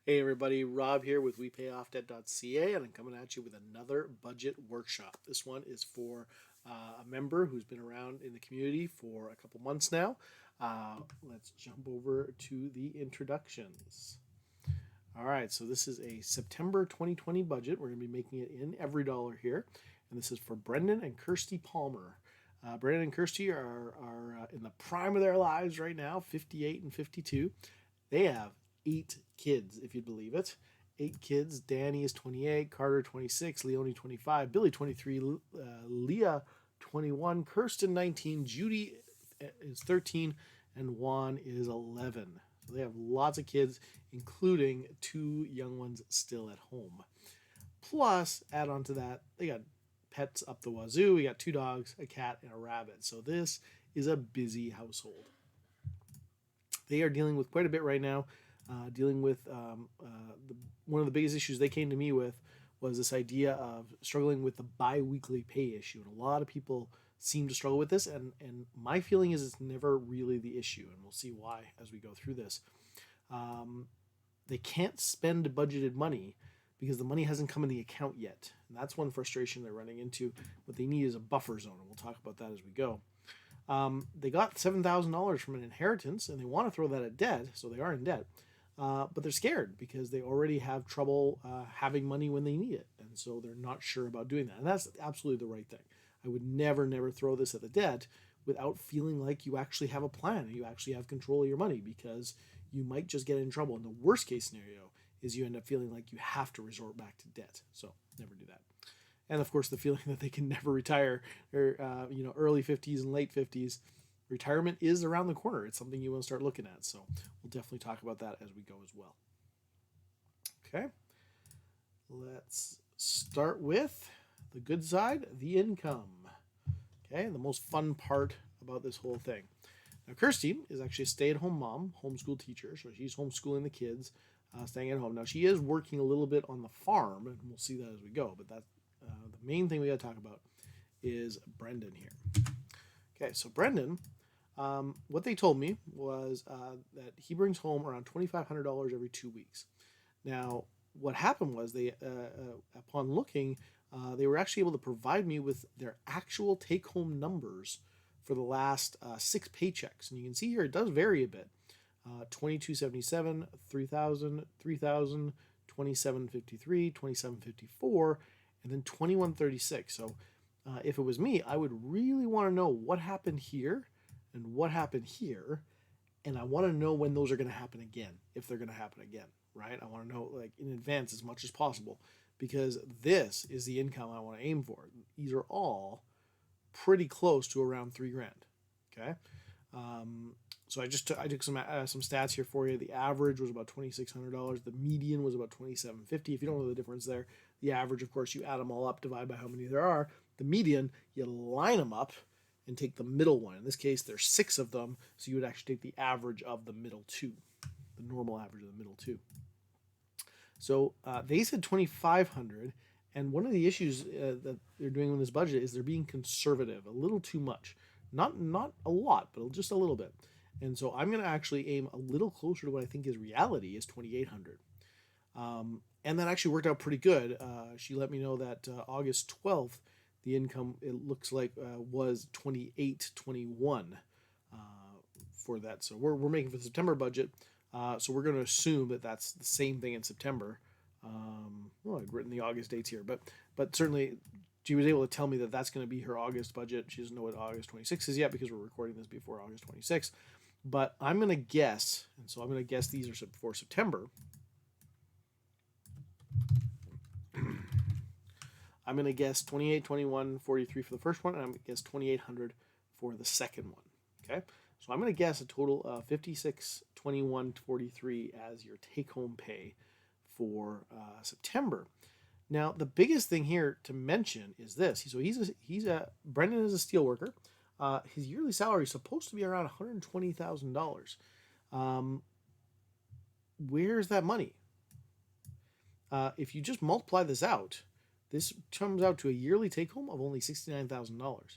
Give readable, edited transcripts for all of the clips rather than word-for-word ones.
Hey everybody, Rob here with WePayOffDebt.ca, and I'm coming at you with another budget workshop. This one is for a member who's been around in the community for a couple months now. Let's jump over to the introductions. All right, so this is a September 2020 budget. We're going to be making it in every dollar here, and this is for Brendan and Kirsty Palmer. Brendan and Kirsty are in the prime of their lives right now, 58 and 52. They have 8 kids, if you believe it. 8 kids. Danny is 28, Carter 26, Leonie 25, Billy 23, Leah 21, Kirsten 19, Judy is 13, and Juan is 11. So they have lots of kids, including 2 young ones still at home. Plus, add on to that, they got pets up the wazoo. We got 2 dogs, a cat, and a rabbit. So this is a busy household. They are dealing with quite a bit right now. Dealing with one of the biggest issues they came to me with was this idea of struggling with the bi-weekly pay issue. And a lot of people seem to struggle with this, and my feeling is it's never really the issue, and we'll see why as we go through this. They can't spend budgeted money because the money hasn't come in the account yet. And that's one frustration they're running into. What they need is a buffer zone, and we'll talk about that as we go. They got $7,000 from an inheritance, and they want to throw that at debt, so they are in debt. But they're scared because they already have trouble having money when they need it, and so they're not sure about doing that. And that's absolutely the right thing. I would never throw this at the debt without feeling like you actually have a plan and you actually have control of your money, because you might just get in trouble. And the worst case scenario is you end up feeling like you have to resort back to debt. So never do that. And of course, the feeling that they can never retire, or early 50s and late 50s. Retirement is around the corner. It's something you want to start looking at. So we'll definitely talk about that as we go as well. Okay, let's start with the good side, the income. Okay, the most fun part about this whole thing. Now, Kirsty is actually a stay-at-home mom, homeschool teacher, so she's homeschooling the kids, staying at home. Now, she is working a little bit on the farm, and we'll see that as we go, but that's the main thing we got to talk about is Brendan here. Okay, so Brendan, what they told me was that he brings home around $2,500 every 2 weeks. Now, what happened was they, upon looking, they were actually able to provide me with their actual take-home numbers for the last 6 paychecks, and you can see here it does vary a bit. $2,277, $3,000, $3,000, $2,753, $2,754, and then $2,136. So if it was me, I would really want to know what happened here and what happened here, and I want to know when those are going to happen again, if they're going to happen again, right? I want to know, like, in advance as much as possible, because this is the income I want to aim for. These are all pretty close to around $3,000. Okay, so I took some stats here for you. The average was about $2,600. The median was about $2,750. If you don't know the difference there, the average, of course, you add them all up, divide by how many there are. The median, you line them up and take the middle one. In this case, there's 6 of them, so you would actually take the average of the middle 2, the normal average of the middle 2. So they said $2,500, and one of the issues that they're doing with this budget is they're being conservative, a little too much. Not a lot, but just a little bit. And so I'm going to actually aim a little closer to what I think is reality, is $2,800. And that actually worked out pretty good. She let me know that August 12th, the income, it looks like, was $2,821 for that. So we're making for the September budget. So we're going to assume that that's the same thing in September. Well, I've written the August dates here, but certainly she was able to tell me that that's going to be her August budget. She doesn't know what August 26th is yet because we're recording this before August 26th. But I'm going to guess, and so I'm going to guess these are for September. I'm going to guess 28, 21, 43 for the first one, and I'm going to guess 2,800 for the second one. Okay, so I'm going to guess a total of 56, 21, 43 as your take-home pay for September. Now, the biggest thing here to mention is this. So Brendan is a steel worker. His yearly salary is supposed to be around $120,000. Where's that money? If you just multiply this out, this comes out to a yearly take-home of only $69,000. And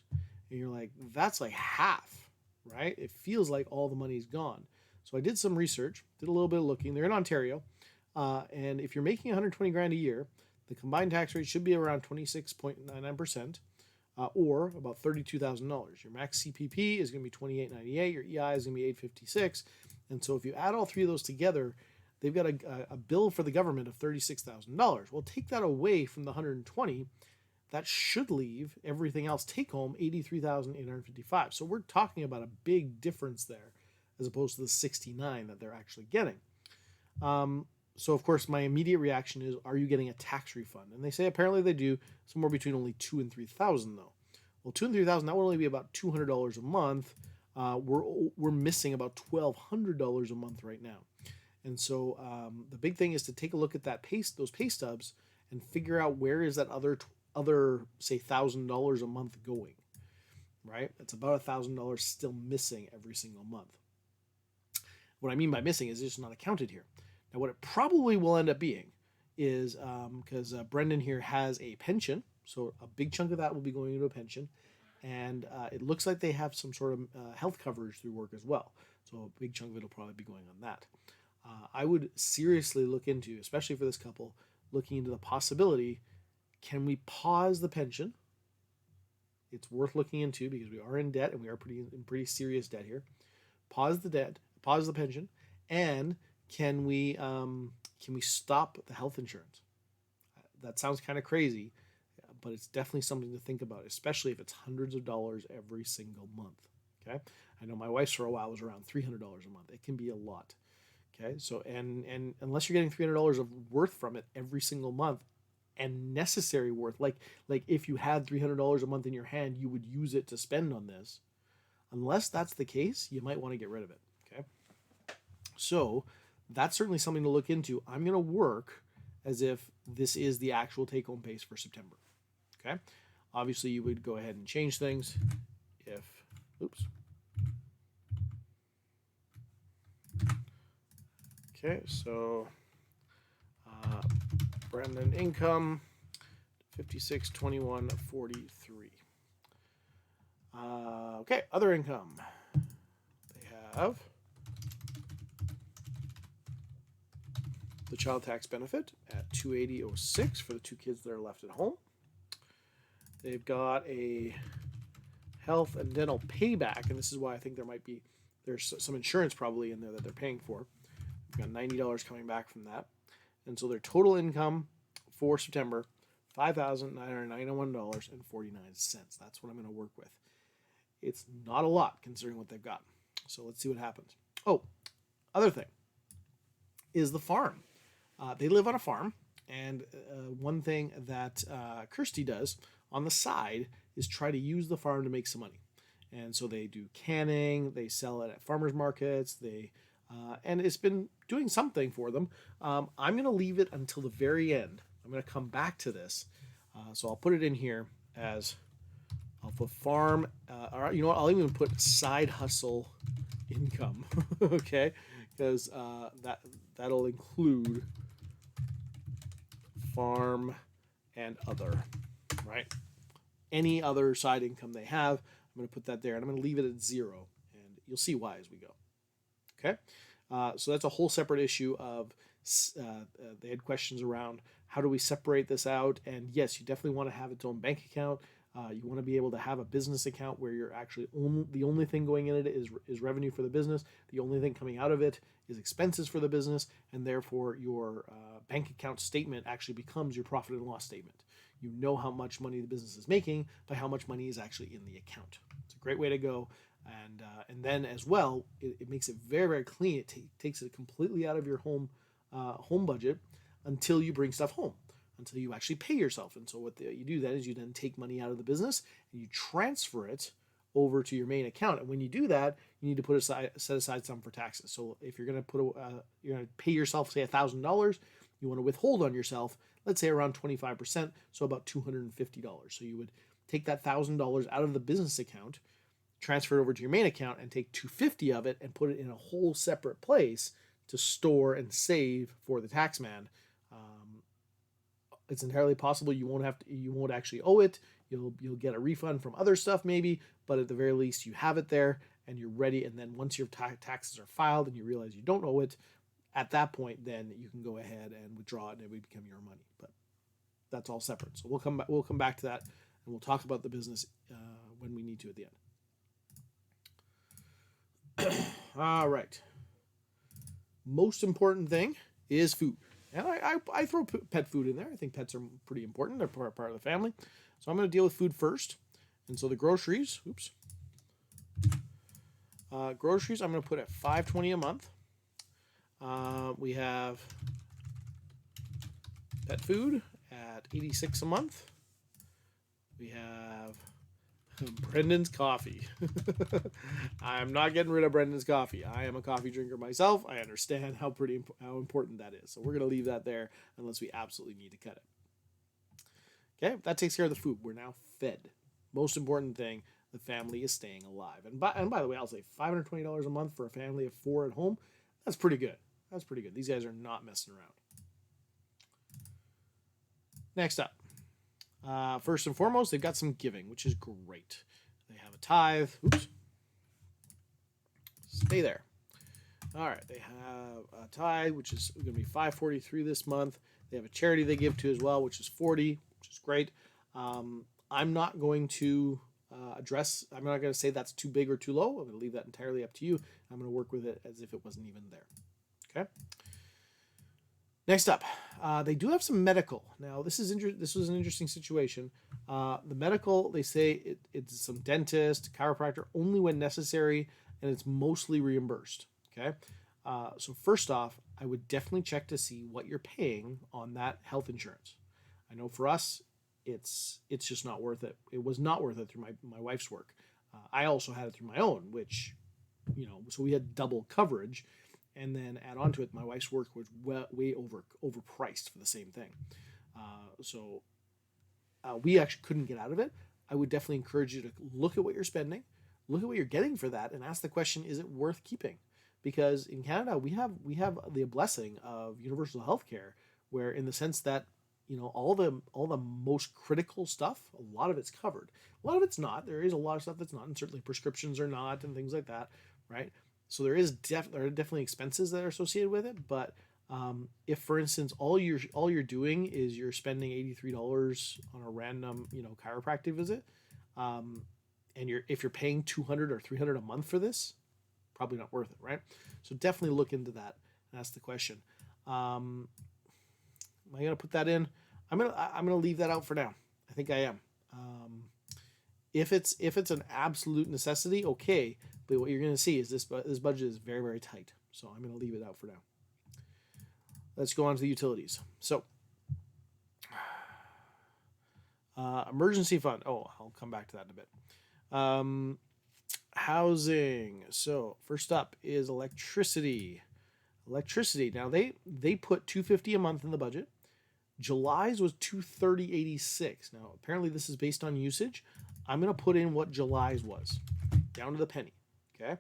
you're like, that's like half, right? It feels like all the money's gone. So I did some research, did a little bit of looking. They're in Ontario. And if you're making 120 grand a year, the combined tax rate should be around 26.99%, or about $32,000. Your max CPP is going to be 28.98. Your EI is going to be 856. And so if you add all three of those together, they've got a bill for the government of $36,000. Well, take that away from the 120. That should leave everything else take home 83,855. So we're talking about a big difference there, as opposed to the 69 that they're actually getting. So of course my immediate reaction is, are you getting a tax refund? And they say apparently they do, somewhere between only $2,000 and $3,000 though. Well, $2,000 and $3,000, that would only be about $200 a month. We're missing about $1,200 a month right now. And so the big thing is to take a look at those pay stubs and figure out where is that other say $1,000 a month going, right? It's about $1,000 still missing every single month. What I mean by missing is it's just not accounted here. Now, what it probably will end up being is, because Brendan here has a pension, so a big chunk of that will be going into a pension, and it looks like they have some sort of health coverage through work as well. So a big chunk of it will probably be going on that. I would seriously look into, especially for this couple, looking into the possibility, can we pause the pension? It's worth looking into because we are in debt and we are in pretty serious debt here. Pause the debt, pause the pension, and can we stop the health insurance? That sounds kind of crazy, but it's definitely something to think about, especially if it's hundreds of dollars every single month. Okay, I know my wife's for a while was around $300 a month. It can be a lot. Okay, so and unless you're getting $300 of worth from it every single month, and necessary worth, like if you had $300 a month in your hand, you would use it to spend on this. Unless that's the case, you might want to get rid of it. Okay, so that's certainly something to look into. I'm going to work as if this is the actual take-home base for September. Okay, obviously you would go ahead and change things if, oops. Okay, so Brendan income 5621.43. Okay, other income. They have the child tax benefit at $280.06 for the two kids that are left at home. They've got a health and dental payback, and this is why I think there's some insurance probably in there that they're paying for. We've got $90 coming back from that. And so their total income for September, $5,991.49. That's what I'm going to work with. It's not a lot considering what they've got. So let's see what happens. Oh, other thing is the farm. They live on a farm, and one thing that Kirsty does on the side is try to use the farm to make some money. And so they do canning, they sell it at farmers markets, and it's been doing something for them. I'm going to leave it until the very end. I'm going to come back to this. So I'll put it in here as, I'll put farm, or you know what, I'll even put side hustle income, okay? Because that'll include farm and other, right? Any other side income they have, I'm going to put that there, and I'm going to leave it at 0, and you'll see why as we go. Okay, so that's a whole separate issue of, they had questions around how do we separate this out, and yes, you definitely want to have its own bank account. You want to be able to have a business account where you're actually the only thing going in it is revenue for the business. The only thing coming out of it is expenses for the business, and therefore your bank account statement actually becomes your profit and loss statement. You know how much money the business is making by how much money is actually in the account. It's a great way to go. And then as well, it makes it very, very clean. It takes it completely out of your home budget until you bring stuff home, until you actually pay yourself. And so what you do then is you then take money out of the business and you transfer it over to your main account. And when you do that, you need to set aside some for taxes. So if you're going to you're going to pay yourself, say $1,000, you want to withhold on yourself, let's say around 25%, so about $250. So you would take that $1,000 out of the business account, transfer it over to your main account, and take $250 of it and put it in a whole separate place to store and save for the tax man. It's entirely possible you won't actually owe it. You'll get a refund from other stuff maybe, but at the very least you have it there and you're ready. And then once your taxes are filed and you realize you don't owe it, at that point, then you can go ahead and withdraw it, and it would become your money. But that's all separate. So we'll come back. We'll come back to that, and we'll talk about the business when we need to at the end. All right. Most important thing is food, and I throw pet food in there. I think pets are pretty important. They're part of the family. So I'm going to deal with food first, and so the groceries. Oops. Groceries I'm going to put at $5.20 a month. We have pet food at $86 a month. We have Brendan's coffee. I'm not getting rid of Brendan's coffee. I am a coffee drinker myself. I understand how important that is. So we're going to leave that there unless we absolutely need to cut it. Okay, that takes care of the food. We're now fed. Most important thing, the family is staying alive. And by the way, I'll say $520 a month for a family of 4 at home. That's pretty good. That's pretty good. These guys are not messing around. Next up. First and foremost, they've got some giving, which is great. They have a tithe. Oops. Stay there. All right. They have a tithe, which is going to be $5.43 this month. They have a charity they give to as well, which is $40, which is great. I'm not going to I'm not going to say that's too big or too low. I'm going to leave that entirely up to you. I'm going to work with it as if it wasn't even there. Okay. Next up, they do have some medical. Now, this was an interesting situation. The medical, they say it's some dentist, chiropractor, only when necessary, and it's mostly reimbursed. Okay, so first off, I would definitely check to see what you're paying on that health insurance. I know for us, it's just not worth it. It was not worth it through my wife's work. I also had it through my own, which, so we had double coverage. And then add on to it, my wife's work was way overpriced for the same thing. So we actually couldn't get out of it. I would definitely encourage you to look at what you're spending, look at what you're getting for that, and ask the question: is it worth keeping? Because in Canada, we have the blessing of universal health care, where in the sense that all the most critical stuff, a lot of it's covered. A lot of it's not. There is a lot of stuff that's not, and certainly prescriptions are not, and things like that, right? So there are definitely expenses that are associated with it. But if, for instance, all you're doing is you're spending $83 on a random chiropractic visit, and if you're paying $200 or $300 a month for this, probably not worth it, right? So definitely look into that and ask the question. Am I going to put that in? I'm gonna leave that out for now. I think I am. If it's an absolute necessity, okay. But what you're going to see is this budget is very, very tight. So I'm going to leave it out for now. Let's go on to the utilities. So emergency fund. Oh, I'll come back to that in a bit. Housing. So first up is electricity. Now they put $250 a month in the budget. July's was $230.86. Now apparently this is based on usage. I'm going to put in what July's was, down to the penny. Okay.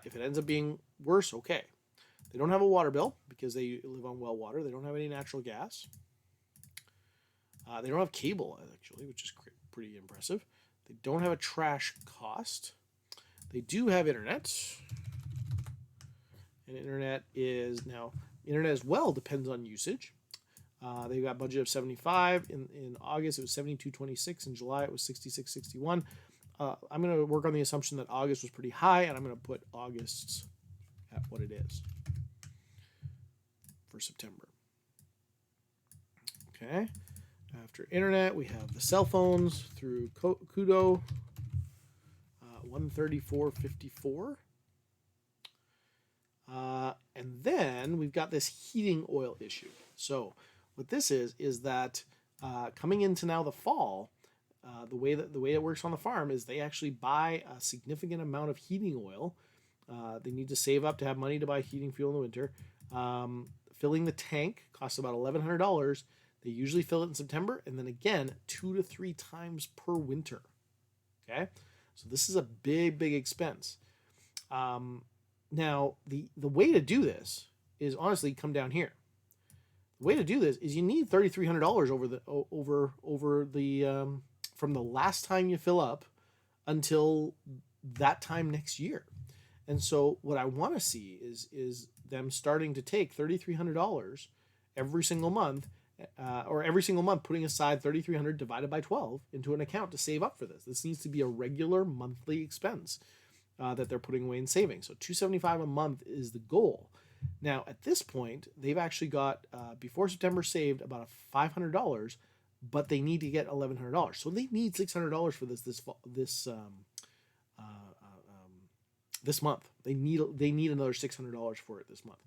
If it ends up being worse, okay. They don't have a water bill because they live on well water. They don't have any natural gas. They don't have cable, actually, which is pretty impressive. They don't have a trash cost. They do have internet. And internet as well depends on usage. They've got a budget of $75. In August, it was $72.26. In July, it was $66.61. I'm going to work on the assumption that August was pretty high, and I'm going to put August's at what it is for September. Okay. After internet, we have the cell phones through Kudo, $134.54. And then we've got this heating oil issue. So what this is that coming into now the fall, the way it works on the farm is they actually buy a significant amount of heating oil. They need to save up to have money to buy heating fuel in the winter. Filling the tank costs about $1,100. They usually fill it in September, and then again 2 to 3 times per winter. Okay, so this is a big expense. Now the way to do this is honestly come down here. The way to do this is you need $3,300 over the from the last time you fill up until that time next year. And so what I want to see is them starting to take $3,300 every single month, or every single month putting aside 3,300 divided by 12 into an account to save up for this. This needs to be a regular monthly expense that they're putting away in savings. So $275 a month is the goal. Now, at this point, they've actually got, before September, saved about $500, but they need to get $1,100. So they need $600 for this month. They need another $600 for it this month.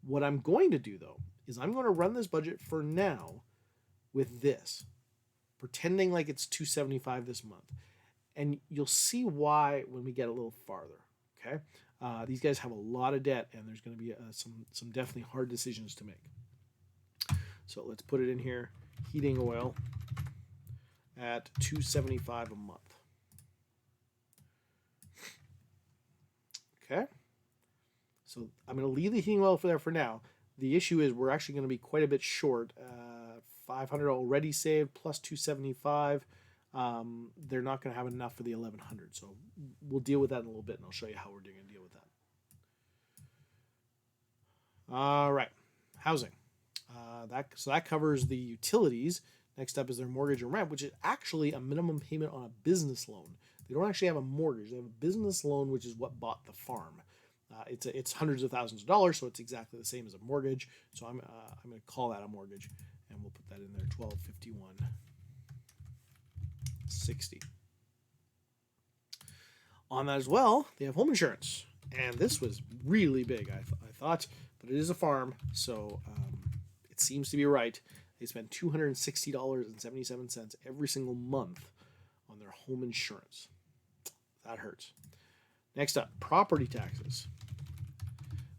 What I'm going to do, though, is I'm going to run this budget for now with this, pretending like it's $275 this month. And you'll see why when we get a little farther, okay? These guys have a lot of debt, and there's going to be some definitely hard decisions to make. So let's put it in here. Heating oil at $275 a month. Okay? So I'm going to leave the heating oil for there for now. The issue is we're actually going to be quite a bit short. $500 already saved plus $275. They're not going to have enough for the $1,100. So we'll deal with that in a little bit, and I'll show you how we're going to deal with that. All right, housing. So that covers the utilities. Next up is their mortgage and rent, which is actually a minimum payment on a business loan. They don't actually have a mortgage. They have a business loan, which is what bought the farm. It's hundreds of thousands of dollars, so it's exactly the same as a mortgage. So I'm going to call that a mortgage, and we'll put that in there, $1,251.60. On that as well, they have home insurance, and this was really big, I thought, but it is a farm, so it seems to be right. They spend $260.77 every single month on their home insurance. That hurts. Next up, property taxes.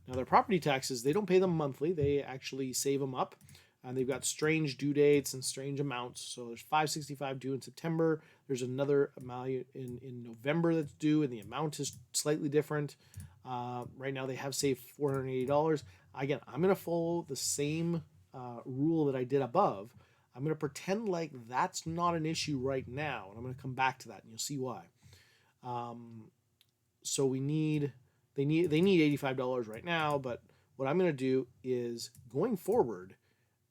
Now, their property taxes, they don't pay them monthly. They actually save them up. And they've got strange due dates and strange amounts. So there's $565 due in September. There's another amount in November that's due, and the amount is slightly different. Right now, they have saved $480. Again, I'm going to follow the same rule that I did above. I'm going to pretend like that's not an issue right now, and I'm going to come back to that, and you'll see why. So they need $85 right now, but what I'm going to do is going forward,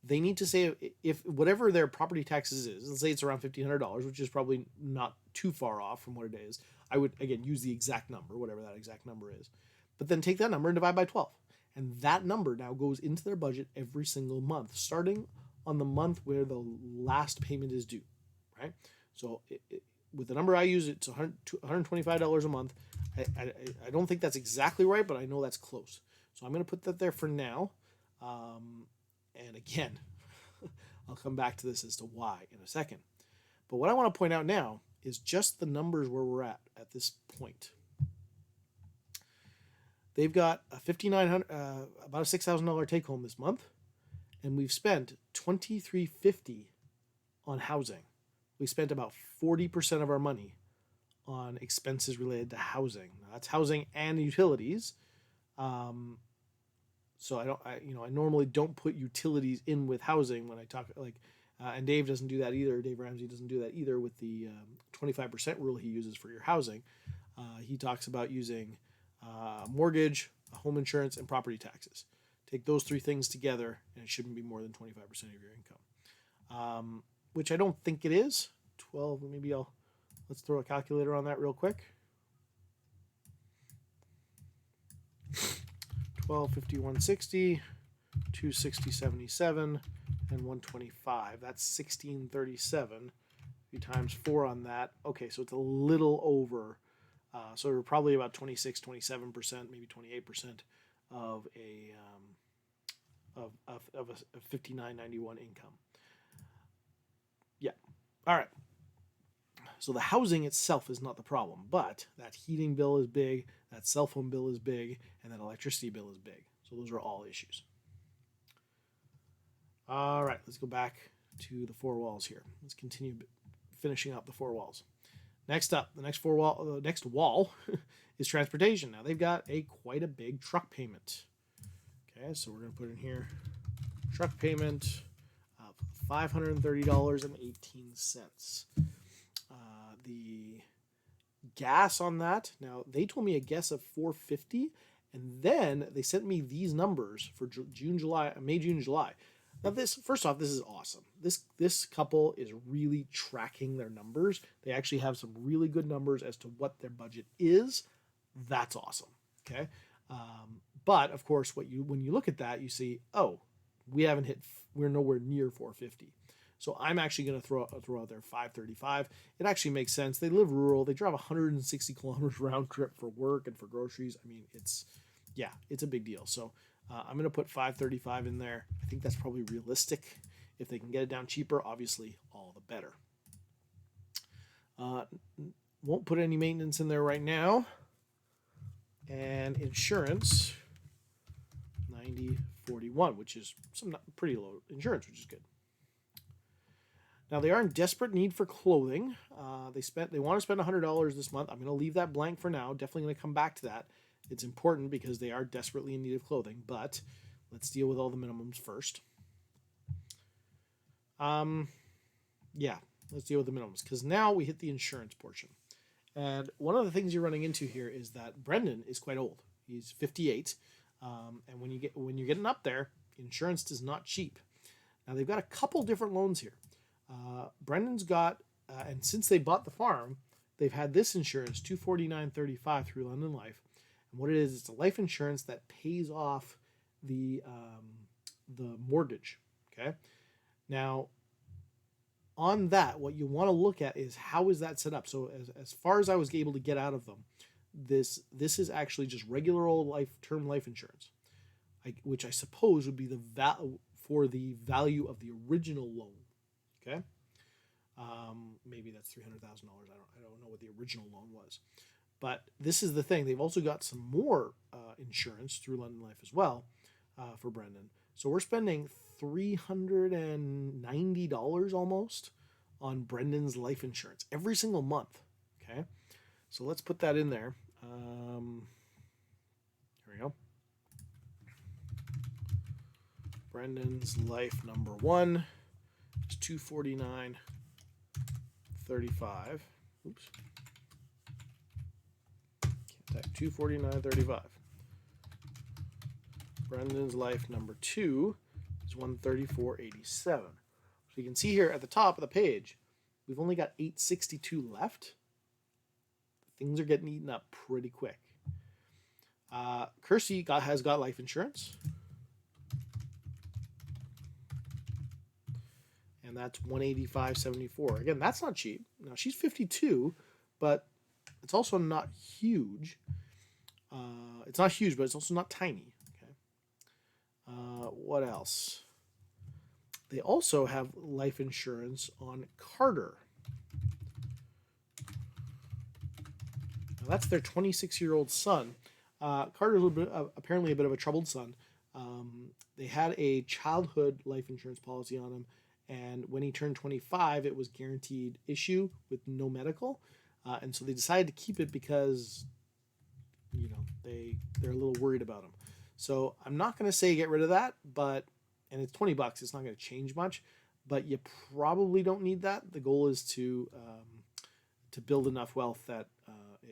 they need to say if whatever their property taxes is, let's say it's around $1,500, which is probably not too far off from what it is. I would, again, use the exact number, whatever that exact number is, but then take that number and divide by 12. And that number now goes into their budget every single month, starting on the month where the last payment is due, right? So with the number I use, it's $125 a month. I don't think that's exactly right, but I know that's close. So I'm going to put that there for now. And again, I'll come back to this as to why in a second. But what I want to point out now is just the numbers where we're at this point. They've got a about a $6,000 take home this month, and we've spent $2,350 on housing. We spent about 40% of our money on expenses related to housing. Now, that's housing and utilities. So I normally don't put utilities in with housing when I talk and Dave doesn't do that either. Dave Ramsey doesn't do that either with the 25% rule he uses for your housing. He talks about using mortgage, home insurance, and property taxes. Take those three things together, and it shouldn't be more than 25% of your income, which I don't think it is. 12, maybe let's throw a calculator on that real quick. 1251.60, 260.77, and 125. That's 1637. If you times 4 on that, okay, so it's a little over. So we're probably about 26, 27%, maybe 28% of a $59.91 income. Yeah. All right. So the housing itself is not the problem, but that heating bill is big, that cell phone bill is big, and that electricity bill is big. So those are all issues. All right, let's go back to the four walls here. Let's continue finishing up the four walls. Next up, the next wall is transportation. Now they've got quite a big truck payment. Okay, so we're going to put in here truck payment of $530.18. The gas on that, now they told me a guess of $4.50, And then they sent me these numbers for June, July, May, June, July. Now this, first off, this is awesome. This couple is really tracking their numbers. They actually have some really good numbers as to what their budget is. That's awesome. Okay. But of course, when you look at that, you see, oh, we're nowhere near 450. So I'm actually going to throw out there 535. It actually makes sense. They live rural. They drive 160 kilometers round trip for work and for groceries. I mean, it's a big deal. So I'm going to put 535 in there. I think that's probably realistic. If they can get it down cheaper, obviously, all the better. Won't put any maintenance in there right now. And insurance, 9041, which is some pretty low insurance, which is good. Now they are in desperate need for clothing. They want to spend $100 this month. I'm going to leave that blank for now. Definitely going to come back to that. It's important because they are desperately in need of clothing. But let's deal with all the minimums first. Let's deal with the minimums because now we hit the insurance portion. And one of the things you're running into here is that Brendan is quite old. He's 58, and when you're getting up there, insurance is not cheap. Now they've got a couple different loans here. Brendan's got, and since they bought the farm, they've had this insurance, $249.35 through London Life, and what it is, it's a life insurance that pays off the mortgage. Okay, now on that, what you want to look at is how is that set up. So as far as I was able to get out of them, this is actually just regular old term life insurance, which I suppose would be the value of the original loan. Okay, maybe that's $300,000. I don't know what the original loan was, but this is the thing. They've also got some more insurance through London Life as well for Brendan. So we're spending $390 almost on Brendan's life insurance every single month. Okay, so let's put that in there. Here we go. Brendan's life number one is $249.35. Oops. Can't type $249.35. Brendan's life number two is $134.87. So you can see here at the top of the page, we've only got $862 left. Things are getting eaten up pretty quick. Kirsty has got life insurance. And that's $185.74. Again, that's not cheap. Now she's 52, but it's also not huge. It's not huge, but it's also not tiny. What else? They also have life insurance on Carter. Now that's their 26-year-old son. Carter's apparently a bit of a troubled son. They had a childhood life insurance policy on him, and when he turned 25, it was guaranteed issue with no medical, and so they decided to keep it because, they're a little worried about him. So I'm not going to say get rid of that, and it's $20. It's not going to change much, but you probably don't need that. The goal is to build enough wealth that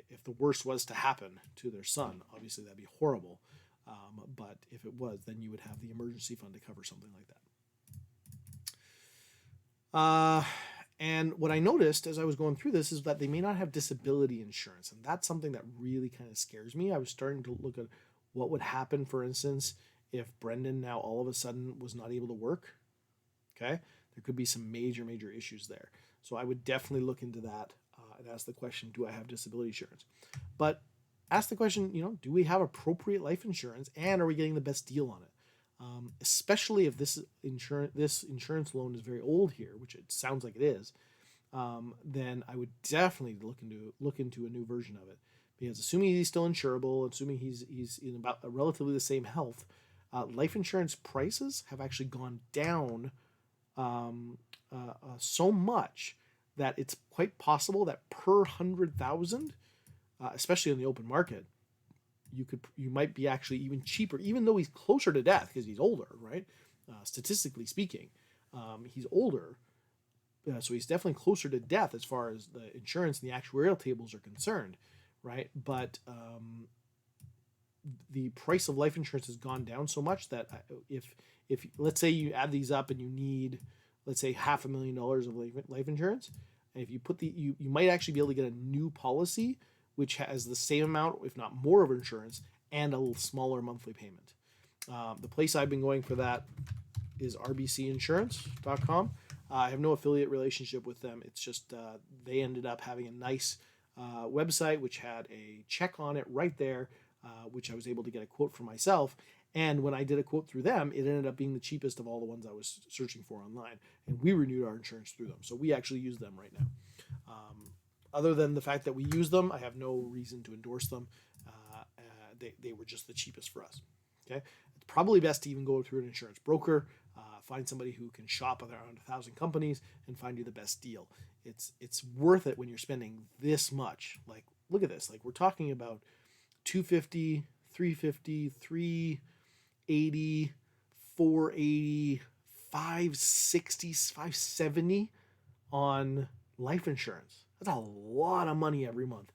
if the worst was to happen to their son, obviously that'd be horrible. But if it was, then you would have the emergency fund to cover something like that. And what I noticed as I was going through this is that they may not have disability insurance, and that's something that really kind of scares me. I was starting to look at what would happen, for instance, if Brendan now all of a sudden was not able to work. Okay, there could be some major issues there. So I would definitely look into that and ask the question, do I have disability insurance? But ask the question, do we have appropriate life insurance, and are we getting the best deal on it? Especially if this insurance loan is very old here, which it sounds like it is, then I would definitely look into a new version of it. Because assuming he's still insurable, assuming he's in about relatively the same health, life insurance prices have actually gone down so much that it's quite possible that per 100,000, especially in the open market, you might be actually even cheaper, even though he's closer to death because he's older, right? Statistically speaking, he's older, so he's definitely closer to death as far as the insurance and the actuarial tables are concerned, right? But the price of life insurance has gone down so much that if let's say you add these up and you need, let's say, $500,000 of life insurance, and if you put you might actually be able to get a new policy which has the same amount, if not more, of insurance and a little smaller monthly payment. The place I've been going for that is rbcinsurance.com. I have no affiliate relationship with them. It's just they ended up having a nice website which had a check on it right there, which I was able to get a quote for myself. And when I did a quote through them, it ended up being the cheapest of all the ones I was searching for online. And we renewed our insurance through them. So we actually use them right now. Other than the fact that we use them, I have no reason to endorse them. They were just the cheapest for us. Okay, it's probably best to even go through an insurance broker, find somebody who can shop around 1,000 companies and find you the best deal. It's worth it when you're spending this much. Like, look at this. Like, we're talking about $250, $350, $380, $480, $560, $570 on life insurance. That's a lot of money every month,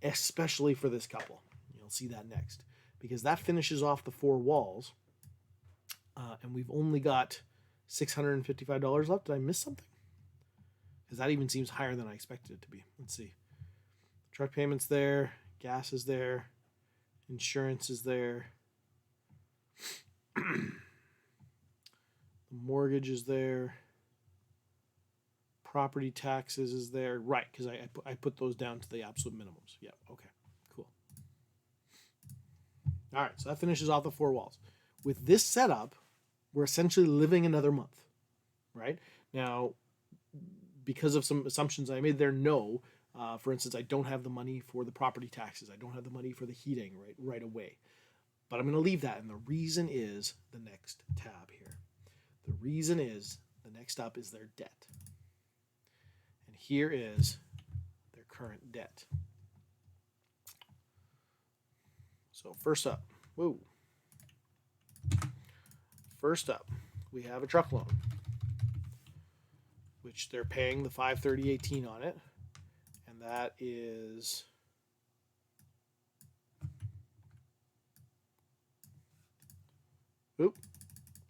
especially for this couple. You'll see that next, because that finishes off the 4 walls, and we've only got $655 left. Did I miss something? Because that even seems higher than I expected it to be. Let's see. Truck payments there, gas is there, insurance is there, the mortgage is there, property taxes is there, right? Because I put those down to the absolute minimums. Yeah, okay, cool. All right, so that finishes off the 4 walls. With this setup, we're essentially living another month, right? Now, because of some assumptions I made there, no. For instance, I don't have the money for the property taxes. I don't have the money for the heating right away. But I'm going to leave that, and the reason is the next tab here. The reason is the next up is their debt. And here is their current debt. So first up, we have a truck loan, which they're paying the $530.18 on it, and that is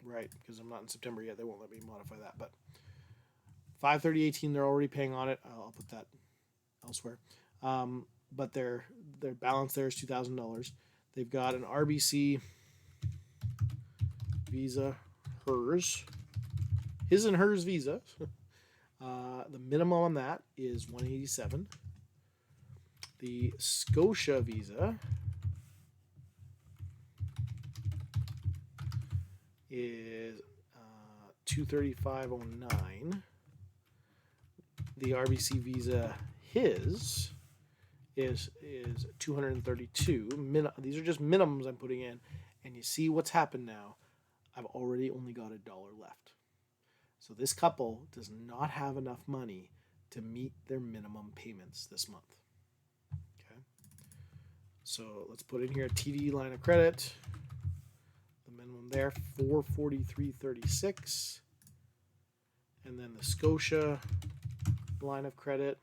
right, because I'm not in September yet. They won't let me modify that, but $530.18 they're already paying on it. I'll put that elsewhere. But their balance there is $2,000. They've got an RBC Visa, his and hers Visa. The minimum on that is $187. The Scotia Visa is $235.09. The RBC Visa, his is $232. These are just minimums I'm putting in, and you see what's happened now. I've already only got $1 left. So this couple does not have enough money to meet their minimum payments this month. Okay. So let's put in here a TD line of credit. The minimum there, $443.36. And then the Scotia line of credit,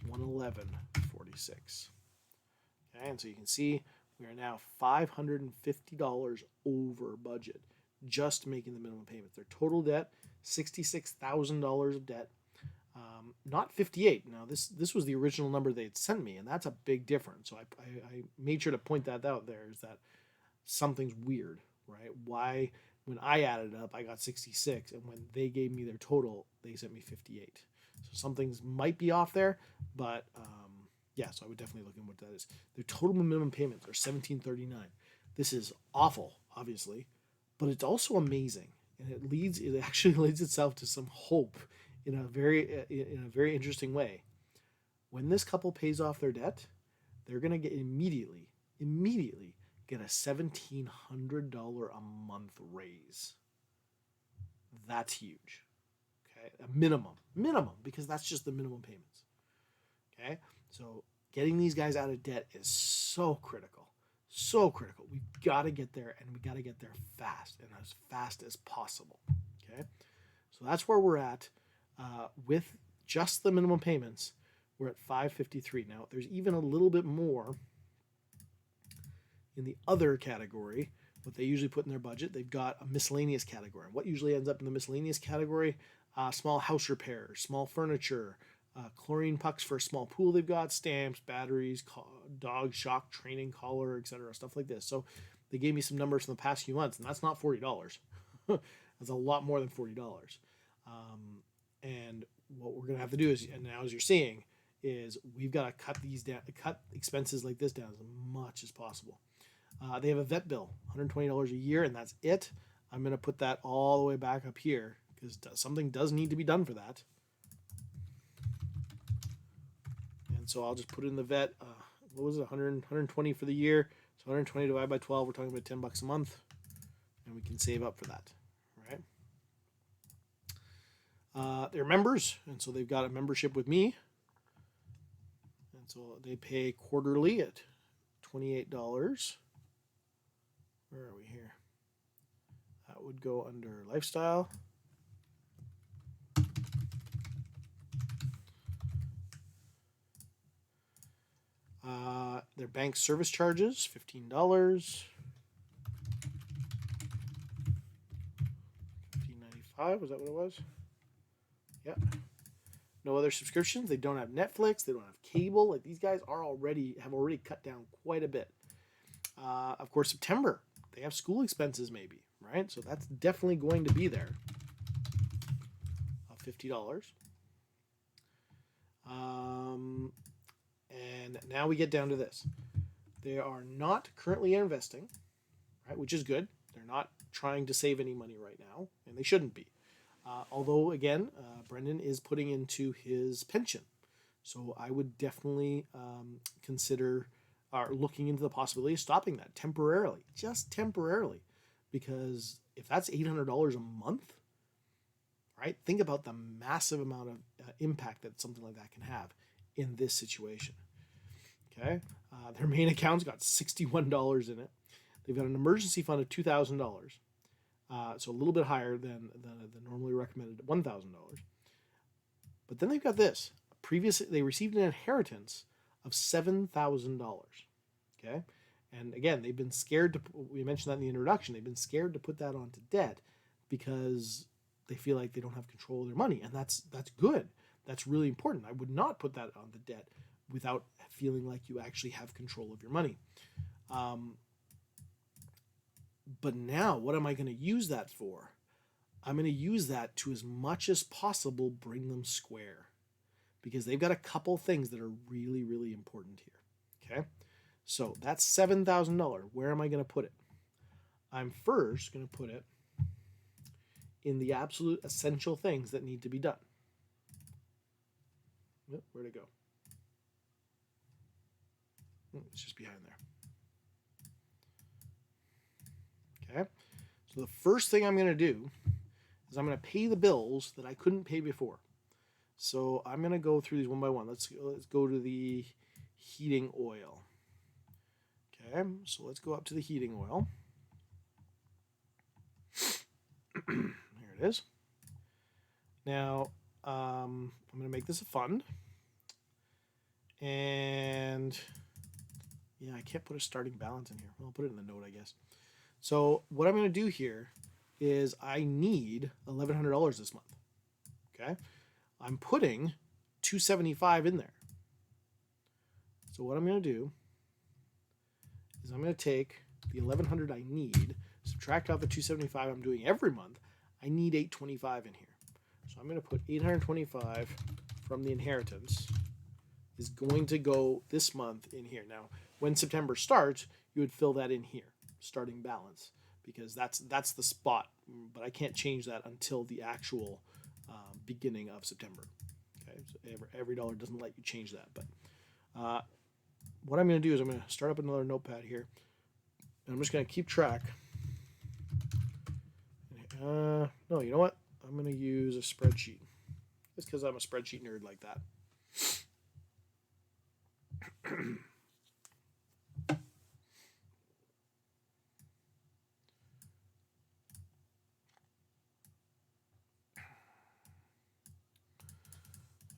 $111.46. Okay, and so you can see we are now $550 over budget, just making the minimum payments. Their total debt, $66,000 of debt, not 58. Now this was the original number they had sent me, and that's a big difference. So I made sure to point that out there, is that something's weird, right? Why, when I added up, I got 66, and when they gave me their total, they sent me 58. So something's might be off there, but yeah, so I would definitely look into what that is. Their total minimum payments are $1,739. This is awful, obviously, but it's also amazing, and it actually leads itself to some hope in a very interesting way. When this couple pays off their debt, they're gonna get immediately get a $1,700 a month raise. That's huge. Okay, a minimum, because that's just the minimum payments. Okay, so getting these guys out of debt is so critical. We've got to get there, and we got to get there fast, and as fast as possible. Okay, so that's where we're at with just the minimum payments. We're at $553 now. There's even a little bit more In the other category, what they usually put in their budget, they've got a miscellaneous category. What usually ends up in the miscellaneous category? Small house repairs, small furniture, chlorine pucks for a small pool they've got, stamps, batteries, dog shock training collar, etc., stuff like this. So they gave me some numbers from the past few months, and that's not $40. That's a lot more than $40. And what we're going to have to do is, and now as you're seeing, is we've got to cut these down, cut expenses like this down as much as possible. They have a vet bill, $120 a year, and that's it. I'm going to put that all the way back up here because something does need to be done for that. And so I'll just put in the vet. What was it? 120 for the year. So 120 divided by 12. We're talking about $10 a month, and we can save up for that. Right? They're members, and so they've got a membership with me. And so they pay quarterly at $28. Where are we here? That would go under lifestyle. Their bank service charges, $15. $15.95, was that what it was? Yep. No other subscriptions. They don't have Netflix. They don't have cable. Like, these guys have already cut down quite a bit. Of course, September, they have school expenses maybe, right? So that's definitely going to be there. $50. And now we get down to this. They are not currently investing, right? Which is good. They're not trying to save any money right now, and they shouldn't be. Although, again, Brendan is putting into his pension. So I would definitely consider looking into the possibility of stopping that temporarily, just temporarily. Because if that's $800 a month, right, think about the massive amount of impact that something like that can have in this situation. Okay, their main account's got $61 in it. They've got an emergency fund of $2,000. So a little bit higher than the normally recommended $1,000. But then they've got this. They received an inheritance of $7,000. Okay? And again, they've been scared we mentioned that in the introduction, they've been scared to put that onto debt because they feel like they don't have control of their money. And that's good. That's really important. I would not put that on the debt without feeling like you actually have control of your money. But now, what am I going to use that for? I'm going to use that to, as much as possible, bring them square. Because they've got a couple things that are really, really important here. Okay? So that's $7,000. Where am I going to put it? I'm first going to put it in the absolute essential things that need to be done. Where'd it go? It's just behind there. Okay? So the first thing I'm going to do is I'm going to pay the bills that I couldn't pay before. So I'm going to go through these one by one. Let's go to the heating oil. Okay, so let's go up to the heating oil. Here it is. Now, I'm going to make this a fund. And yeah, I can't put a starting balance in here. Well, I'll put it in the note, I guess. So what I'm going to do here is I need $1,100 this month. Okay, I'm putting $275 in there. So what I'm going to do is I'm going to take the $1,100 I need, subtract out the $275 I'm doing every month. I need $825 in here. So I'm going to put $825 from the inheritance is going to go this month in here. Now, when September starts, you would fill that in here, starting balance, because that's the spot. But I can't change that until the actual beginning of September. Okay, so every dollar doesn't let you change that. But what I'm going to do is I'm going to start up another notepad here, and I'm just going to keep track. No, you know what? I'm going to use a spreadsheet. Just because I'm a spreadsheet nerd like that.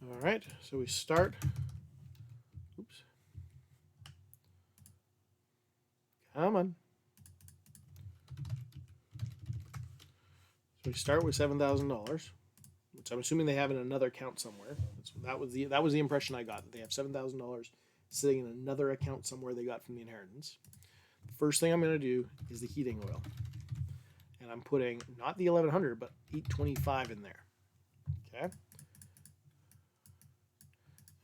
All right, so we start. Oops. Come on. So we start with $7,000, which I'm assuming they have in another account somewhere. That was the impression I got, that they have $7,000 sitting in another account somewhere they got from the inheritance. The first thing I'm going to do is the heating oil. And I'm putting not the 1100 but 825 in there. Okay?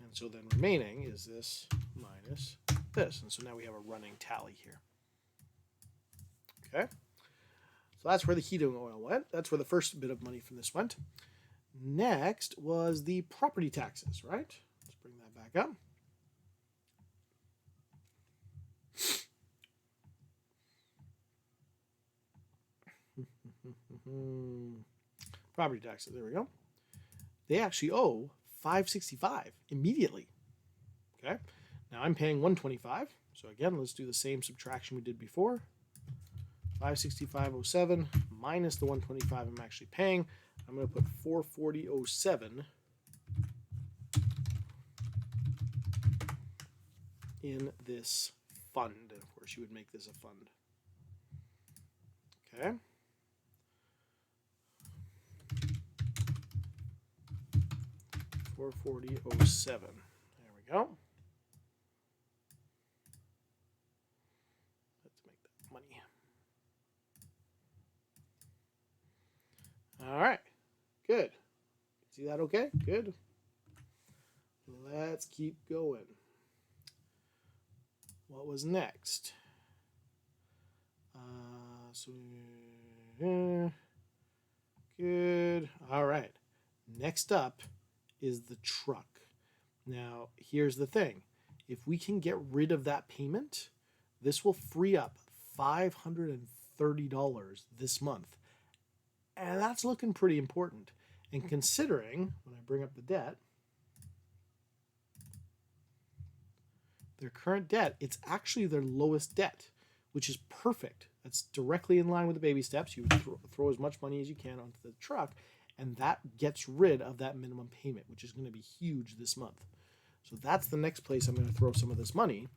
And so then remaining is this minus this. And so now we have a running tally here. Okay? So that's where the heating oil went. That's where the first bit of money from this went. Next was the property taxes, right? Let's bring that back up. Property taxes, there we go. They actually owe $565 immediately. Okay, now I'm paying $125. So again, let's do the same subtraction we did before. $565.07 minus the $125 I'm actually paying. I'm going to put $440.07 in this fund. And of course, you would make this a fund. Okay. $440.07. There we go. Let's make that money. All right. Good. See that okay? Good. Let's keep going. What was next? Good. All right. Next up is the truck. Now, here's the thing. If we can get rid of that payment, this will free up $530 this month. And that's looking pretty important. And considering, when I bring up the debt, their current debt, it's actually their lowest debt, which is perfect. That's directly in line with the baby steps. You would throw as much money as you can onto the truck, and that gets rid of that minimum payment, which is going to be huge this month. So that's the next place I'm going to throw some of this money,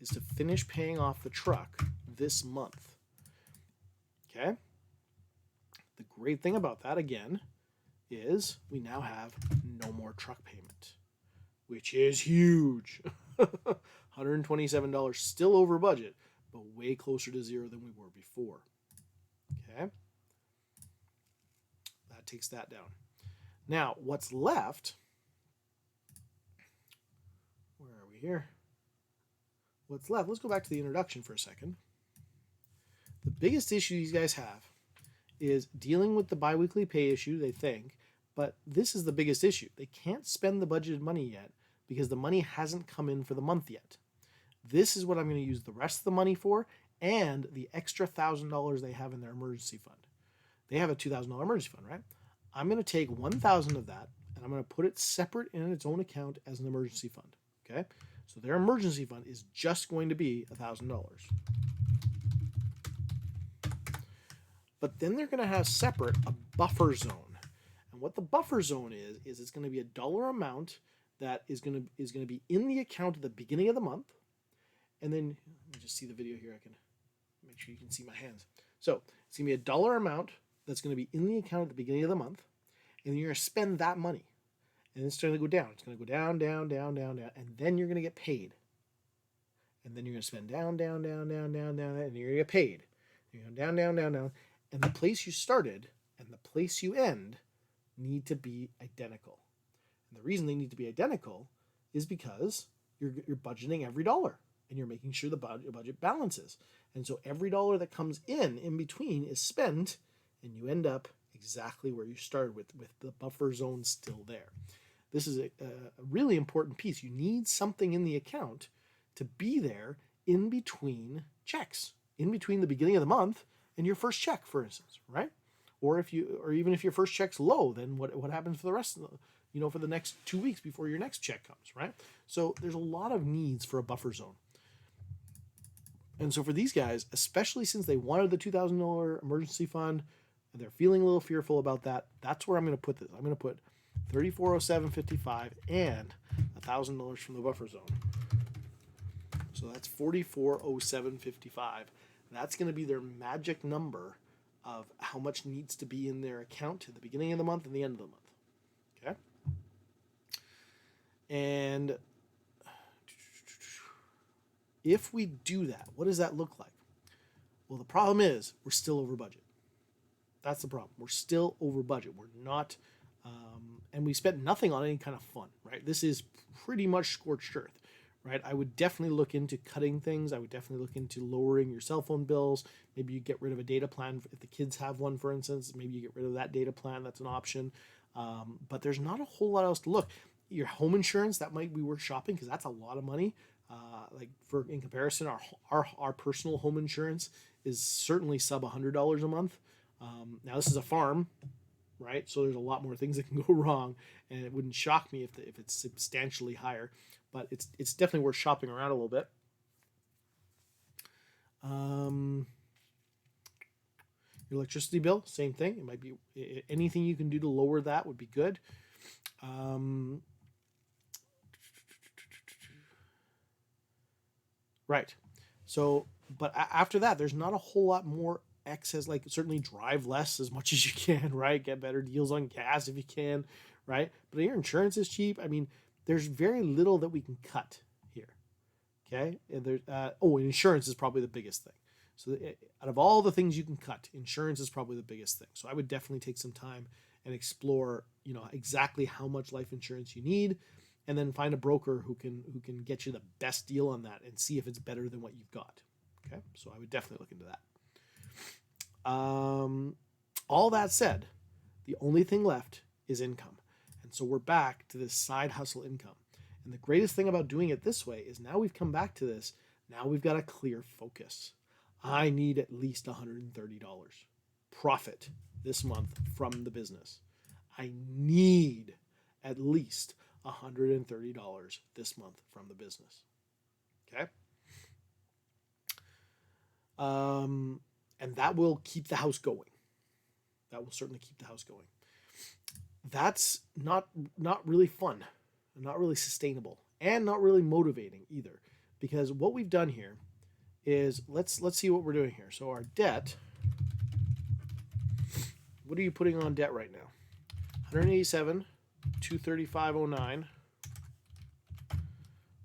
is to finish paying off the truck this month. Okay? The great thing about that, again, is we now have no more truck payment, which is huge. $127 still over budget, but way closer to zero than we were before. Okay? That takes that down. Now, what's left? Where are we here? What's left? Let's go back to the introduction for a second. The biggest issue these guys have is dealing with the biweekly pay issue, they think, but this is the biggest issue. They can't spend the budgeted money yet because the money hasn't come in for the month yet. This is what I'm going to use the rest of the money for, and the extra $1,000 they have in their emergency fund. They have a $2,000 emergency fund, right? I'm going to take $1,000 of that, and I'm going to put it separate in its own account as an emergency fund. Okay? So their emergency fund is just going to be $1,000. But then they're going to have separate a buffer zone. And what the buffer zone is it's going to be a dollar amount that is going to be in the account at the beginning of the month. And then, let me just see the video here. I can make sure you can see my hands. So it's going to be a dollar amount that's going to be in the account at the beginning of the month. And then you're going to spend that money. And it's going to go down. It's going to go down, down, down, down, down. And then you're going to get paid. And then you're going to spend down, down, down, down, down, down, and you're going to get paid. You're going down, down, down, down. And the place you started and the place you end need to be identical. And the reason they need to be identical is because you're budgeting every dollar and you're making sure the budget balances. And so every dollar that comes in between is spent, and you end up exactly where you started with the buffer zone still there. This is a really important piece. You need something in the account to be there in between checks, in between the beginning of the month and your first check, for instance, right? Or even if your first check's low, then what happens for the rest of the, for the next 2 weeks before your next check comes, right? So there's a lot of needs for a buffer zone. And so for these guys, especially since they wanted the $2,000 emergency fund, and they're feeling a little fearful about that, that's where I'm going to put this. I'm going to put $3407.55 and $1,000 from the buffer zone. So that's $4407.55 That's going to be their magic number of how much needs to be in their account at the beginning of the month and the end of the month. Okay? And if we do that, what does that look like? Well, the problem is we're still over budget. That's the problem. We're still over budget. We're not, and we spent nothing on any kind of fun, right? This is pretty much scorched earth, right? I would definitely look into cutting things. I would definitely look into lowering your cell phone bills. Maybe you get rid of a data plan. If the kids have one, for instance, maybe you get rid of that data plan. That's an option. But there's not a whole lot else to look. Your home insurance, that might be worth shopping because that's a lot of money. Like for in comparison, our personal home insurance is certainly sub $100 a month. Now this is a farm, right? So there's a lot more things that can go wrong, and it wouldn't shock me if it's substantially higher. But it's definitely worth shopping around a little bit. Your electricity bill, same thing. It might be anything you can do to lower that would be good. Right. So, but after that, there's not a whole lot more excess. Like certainly drive less as much as you can, right? Get better deals on gas if you can, right? But your insurance is cheap. I mean, there's very little that we can cut here. Okay. And there's insurance is probably the biggest thing. So out of all the things you can cut, insurance is probably the biggest thing. So I would definitely take some time and explore, exactly how much life insurance you need, and then find a broker who can get you the best deal on that and see if it's better than what you've got. Okay, so I would definitely look into that. All that said, the only thing left is income, and so we're back to this side hustle income. And the greatest thing about doing it this way is now we've come back to this. Now we've got a clear focus. I need at least $130 profit this month from the business. I need at least $130 this month from the business. Okay? And that will keep the house going. That will certainly keep the house going. That's not really fun, not really sustainable, and not really motivating either. Because what we've done here is let's see what we're doing here. So our debt, what are you putting on debt right now? 187, 235.09,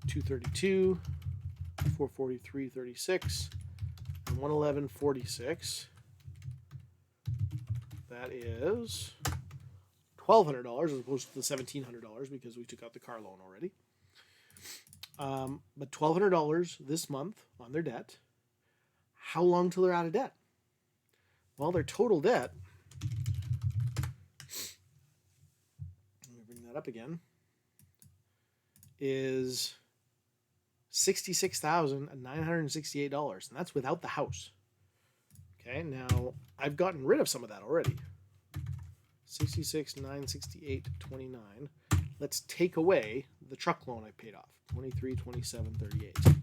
232, 443.36, and 111.46. That is $1,200 as opposed to the $1,700 because we took out the car loan already. But $1,200 this month on their debt. How long till they're out of debt? Well, their total debt, let me bring that up again, is $66,968, and that's without the house. Okay, now I've gotten rid of some of that already. 66,968.29. Let's take away the truck loan I paid off, 23,27.38.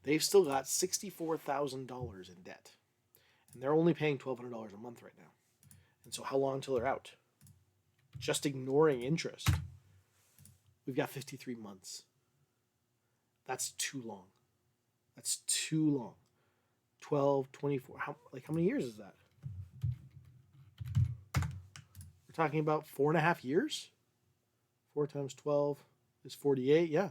They've still got $64,000 in debt, and they're only paying $1,200 a month right now. And so, how long until they're out? Just ignoring interest, we've got 53 months. That's too long. That's too long. 12, 24. How many years is that? We're talking about 4.5 years. 4 times 12 is 48. Yeah.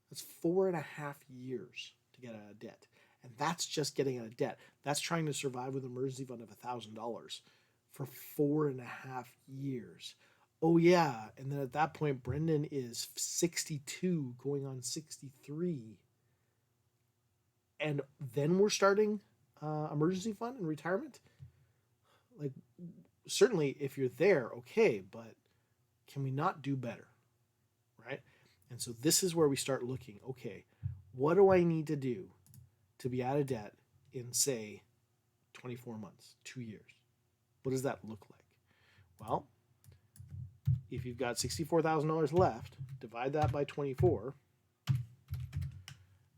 That's 4.5 years to get out of debt. And that's just getting out of debt. That's trying to survive with an emergency fund of $1,000 for 4.5 years. Oh, yeah. And then at that point, Brendan is 62 going on 63. And then we're starting emergency fund and retirement. Like, certainly if you're there, okay, but can we not do better? Right? And so this is where we start looking, okay, what do I need to do to be out of debt in, say, 24 months, 2 years? What does that look like? Well, if you've got $64,000 left, divide that by 24,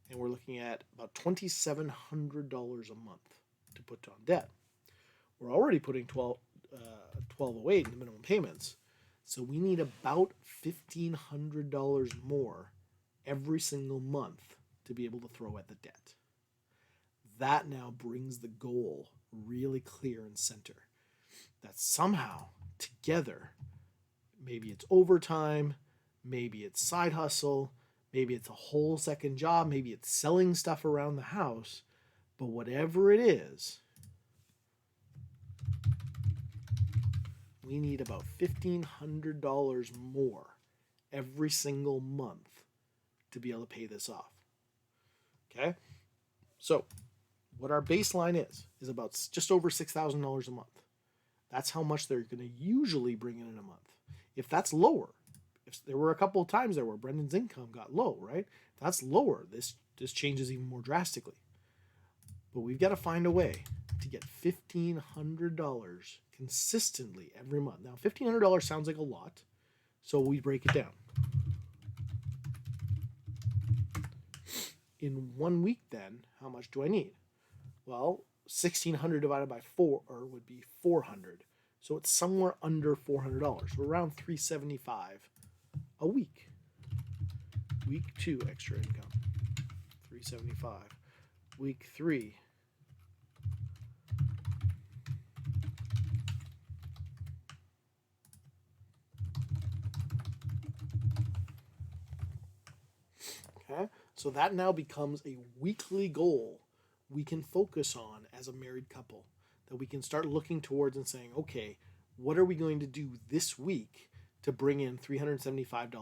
and we're looking at about $2,700 a month to put on debt. We're already putting $1,208 in the minimum payments, so we need about $1,500 more every single month to be able to throw at the debt. that now brings the goal really clear and center. That somehow together, maybe it's overtime, maybe it's side hustle, maybe it's a whole second job, maybe it's selling stuff around the house, but whatever it is, we need about $1,500 more every single month to be able to pay this off. Okay? So, what our baseline is about just over $6,000 a month. That's how much they're going to usually bring in a month. If that's lower, if there were a couple of times there where Brendan's income got low, right? If that's lower, this changes even more drastically. But we've got to find a way to get $1,500 consistently every month. Now, $1,500 sounds like a lot, so we break it down. In 1 week, then, how much do I need? Well, 1,600 divided by 4 would be 400. So it's somewhere under $400. So around $375 a week. Week 2, extra income, $375. Week 3, okay? So that now becomes a weekly goal we can focus on as a married couple, that we can start looking towards and saying, okay, what are we going to do this week to bring in $375?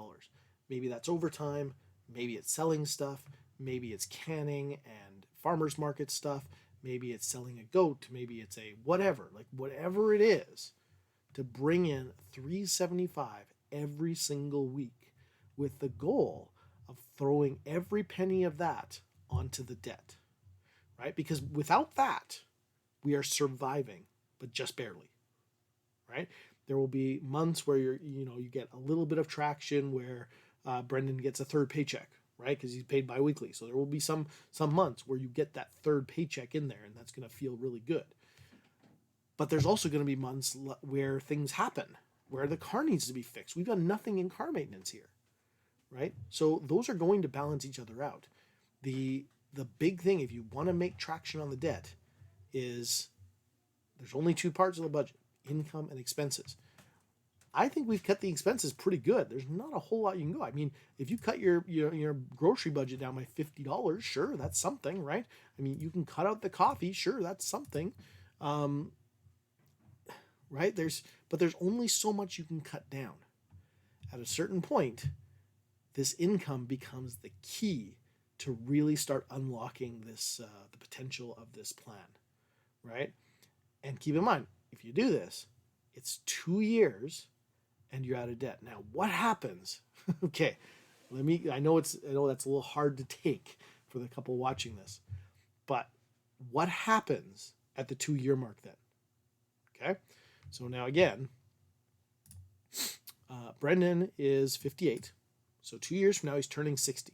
Maybe that's overtime, maybe it's selling stuff, maybe it's canning and farmers market stuff, maybe it's selling a goat, maybe it's a whatever, like whatever it is, to bring in $375 every single week with the goal of throwing every penny of that onto the debt, right? Because without that, we are surviving, but just barely, right? There will be months where you get a little bit of traction where Brendan gets a third paycheck, right? Because he's paid biweekly. So there will be some months where you get that third paycheck in there, and that's going to feel really good. But there's also going to be months where things happen, where the car needs to be fixed. We've done nothing in car maintenance here, right? So those are going to balance each other out. The big thing, if you want to make traction on the debt, is there's only 2 parts of the budget: income and expenses. I think we've cut the expenses pretty good. There's not a whole lot you can go. I mean, if you cut your grocery budget down by $50, sure, that's something, right? I mean, you can cut out the coffee, sure, that's something, right? There's only so much you can cut down. At a certain point, this income becomes the key to really start unlocking this the potential of this plan, right? And keep in mind, if you do this, it's 2 years and you're out of debt. Now, what happens? Okay, I know that's a little hard to take for the couple watching this, but what happens at the 2-year mark then? Okay, so now again, Brendan is 58, so 2 years from now he's turning 60,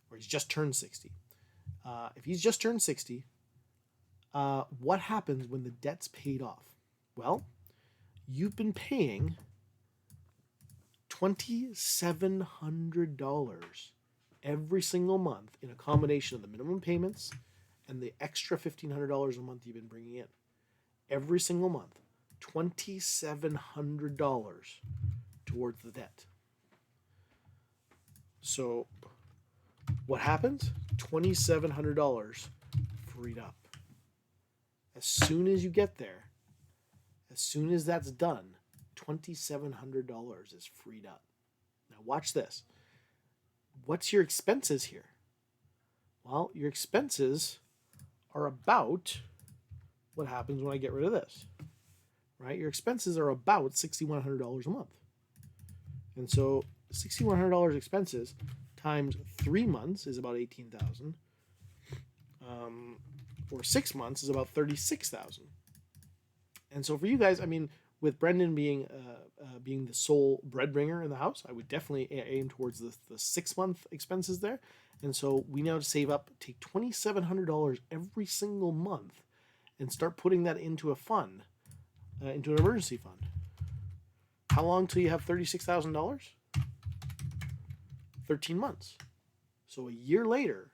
or he's just turned 60. If he's just turned 60, what happens when the debt's paid off? Well, you've been paying $2,700 every single month in a combination of the minimum payments and the extra $1,500 a month you've been bringing in. Every single month, $2,700 towards the debt. So what happens? $2,700 freed up. As soon as you get there, as soon as that's done, $2,700 is freed up. Now watch this. What's your expenses here? Well, your expenses are about what happens when I get rid of this, right? Your expenses are about $6,100 a month. And so $6,100 expenses times 3 months is about $18,000. Or 6 months is about $36,000. And so for you guys, I mean, with Brendan being the sole breadwinner in the house, I would definitely aim towards the 6 month expenses there. And so we now save up, take $2,700 every single month and start putting that into a fund, into an emergency fund. How long till you have $36,000? 13 months. So a year later,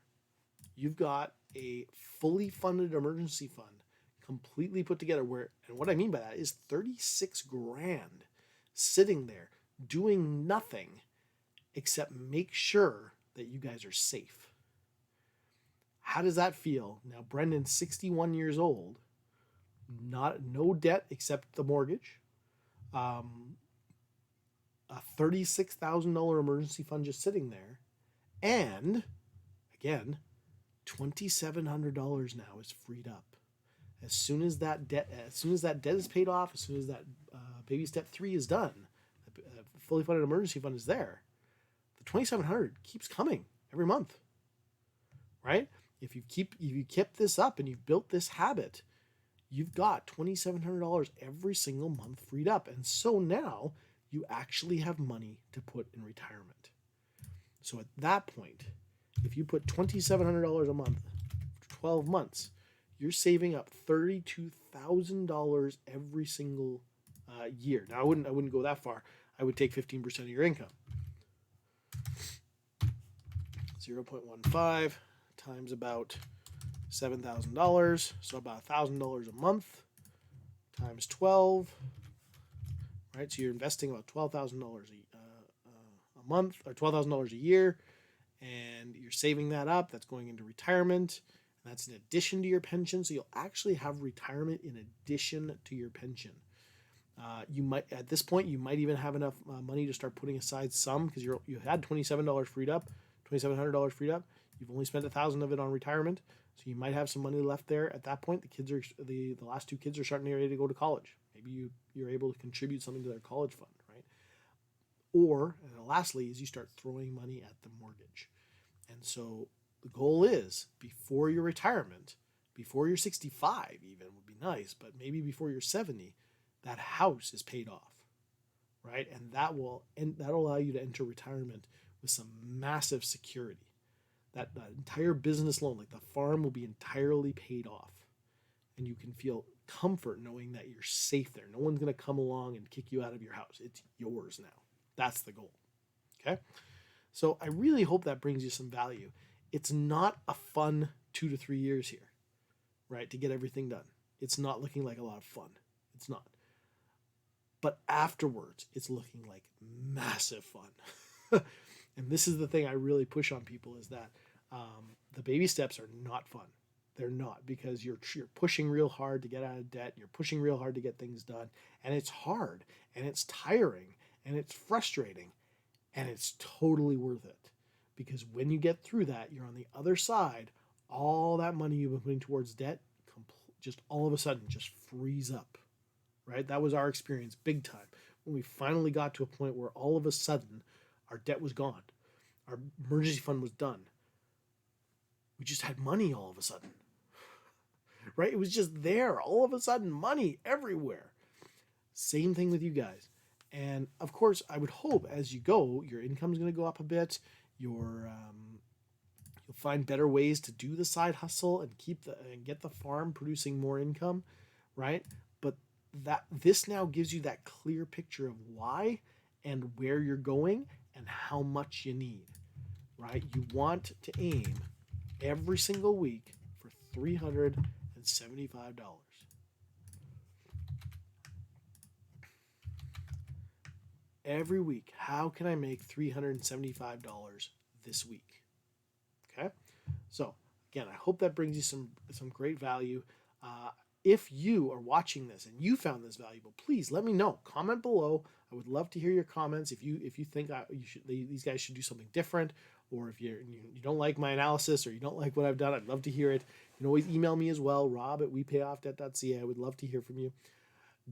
you've got a fully funded emergency fund completely put together and what I mean by that is 36 grand sitting there doing nothing except make sure that you guys are safe. How does that feel? Now Brendan's 61 years old, no debt except the mortgage, a $36,000 emergency fund just sitting there, and again, $2,700 now is freed up. As soon as that debt is paid off, as soon as that baby step 3 is done, the fully funded emergency fund is there. The $2,700 keeps coming every month, right? If you kept this up and you've built this habit, you've got $2,700 every single month freed up, and so now you actually have money to put in retirement. So at that point, if you put $2,700 a month for 12 months, you're saving up $32,000 every single year. Now I wouldn't go that far. I would take 15% of your income. 0.15 times about $7,000, so about $1,000 a month times 12. Right, so you're investing about $12,000 a month or $12,000 a year, and you're saving that up. That's going into retirement. And that's in addition to your pension. So you'll actually have retirement in addition to your pension. You might, at this point, you might even have enough money to start putting aside some, because you had $2,700 freed up, $2,700 freed up. You've only spent $1,000 of it on retirement, so you might have some money left there. At that point, the last 2 kids are starting to ready to go to college. Maybe you're able to contribute something to their college fund, right? Or, and lastly, is you start throwing money at the mortgage. And so the goal is, before your retirement, before you're 65 even would be nice, but maybe before you're 70, that house is paid off, right? And that'll allow you to enter retirement with some massive security. That entire business loan, like the farm, will be entirely paid off. And you can feel comfort knowing that you're safe there. No one's going to come along and kick you out of your house. It's yours now. That's the goal. Okay? So I really hope that brings you some value. It's not a fun 2 to 3 years here, right, to get everything done. It's not looking like a lot of fun. It's not. But afterwards, it's looking like massive fun. And this is the thing I really push on people, is that the baby steps are not fun. They're not, because you're pushing real hard to get out of debt. You're pushing real hard to get things done. And it's hard, and it's tiring, and it's frustrating, and it's totally worth it. Because when you get through that, you're on the other side. All that money you've been putting towards debt just all of a sudden just frees up, right? That was our experience big time. When we finally got to a point where all of a sudden our debt was gone. Our emergency fund was done. We just had money all of a sudden, right? It was just there. All of a sudden, money everywhere. Same thing with you guys. And of course, I would hope as you go, your income's going to go up a bit. You'll find better ways to do the side hustle and get the farm producing more income, right? But this now gives you that clear picture of why and where you're going and how much you need, right? You want to aim every single week for $375. Every week, how can I make $375 this week? Okay, so again, I hope that brings you some great value. If you are watching this and you found this valuable, please let me know. Comment below. I would love to hear your comments. If you think these guys should do something different, or if you don't like my analysis, or you don't like what I've done, I'd love to hear it. You can always email me as well, rob@WePayOffDebt.ca. I would love to hear from you.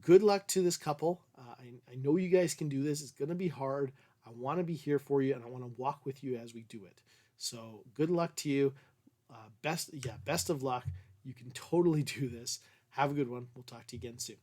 Good luck to this couple. I know you guys can do this. It's going to be hard. I want to be here for you, and I want to walk with you as we do it. So good luck to you. Best of luck. You can totally do this. Have a good one. We'll talk to you again soon.